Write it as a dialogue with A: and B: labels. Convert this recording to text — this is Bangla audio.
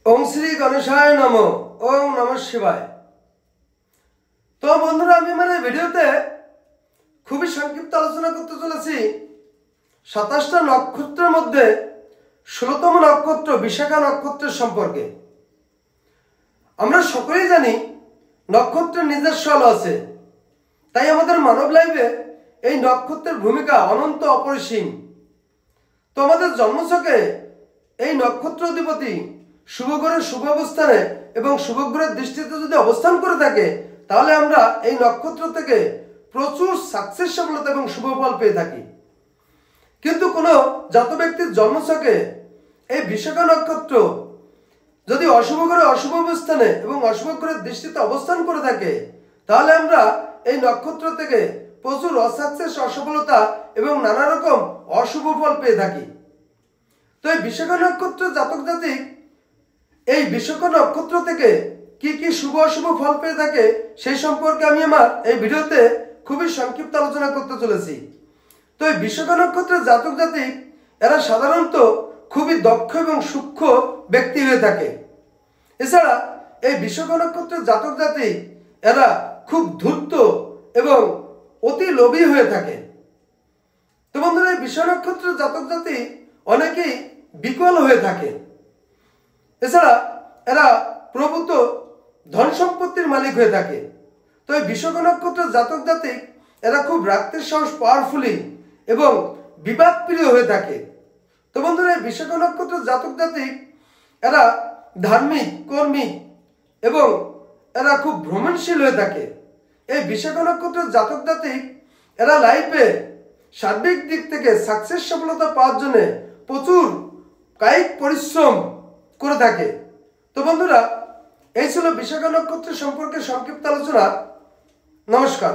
A: ओम श्री गणेशाय नमो। ओम नमः शिवाय। तो बंधुरा आमी मेरे भिडियोते खूबই संक्षिप्त आलोचना करते चलेছি 27টা नक्षत्रेर मध्य 16तम नक्षत्र विशाखा नक्षत्रेर सम्पर्के। आमरा सकलेই জানি नक्षत्रेर নিজস্ব আলো আছে, তাই আমাদের মানব লাইফে এই নক্ষত্রের ভূমিকা অনন্ত অপরিসীম। তো আমাদের জন্মছকে এই নক্ষত্র অধিপতি शुभ ग्रह शुभ अवस्थाने एवं शुभ ग्रह दृष्टिते यदि अवस्थान करे थाके ताहले आमरा एई नक्षत्र थेके प्रचुर सक्सेस सफलता एवं शुभ फल पेये थाकी। किन्तु कोनो जात व्यक्तिर जन्मछके एई विशाखा नक्षत्र यदि अशुभ ग्रह अशुभ अवस्थाने एवं अशुभ ग्रह दृष्टिते अवस्थान करे थाके ताहले आमरा एई नक्षत्र थेके प्रचुर असक्सेस असफलता एवं नाना रकम अशुभ फल पेये थाकी। तो एई विशाखा नक्षत्र जातक जातिक এই বিশাখা নক্ষত্র থেকে কি কি শুভ অশুভ ফল পেয়ে থাকে সেই সম্পর্কে আমি আমার এই ভিডিওতে খুবই সংক্ষিপ্ত আলোচনা করতে চলেছি। তো এই বিশাখা নক্ষত্রের জাতক জাতিক এরা সাধারণত খুবই দক্ষ এবং সূক্ষ্ম ব্যক্তি হয়ে থাকে। এছাড়া এই বিশাখা নক্ষত্রের জাতক জাতিক এরা খুব ধূর্ত এবং অতি লোভী হয়ে থাকে। তো বন্ধুরা এই বিশাখা নক্ষত্রের জাতক জাতিক অনেকেই বিকল হয়ে থাকে। এছাড়া এরা প্রভূত ধন সম্পত্তির মালিক হয়ে থাকে। তো এই বিশাখা নক্ষত্রের জাতক জাতিক এরা খুব রাগের সাহস পাওয়ারফুলি এবং বিবাদ প্রিয় হয়ে থাকে। তো বন্ধুরা এই বিশাখা নক্ষত্রের জাতক জাতিক এরা ধার্মিক কর্মী এবং এরা খুব ভ্রমণশীল হয়ে থাকে। এই বিশাখা নক্ষত্রের জাতক জাতিক এরা লাইফে সার্বিক দিক থেকে সাকসেস সফলতা পাওয়ার জন্য প্রচুর কায়িক পরিশ্রম করে থাকে। তো বন্ধুরা এই ছিল বিশাখা নক্ষত্র সম্পর্কে সংক্ষিপ্ত আলোচনা। নমস্কার।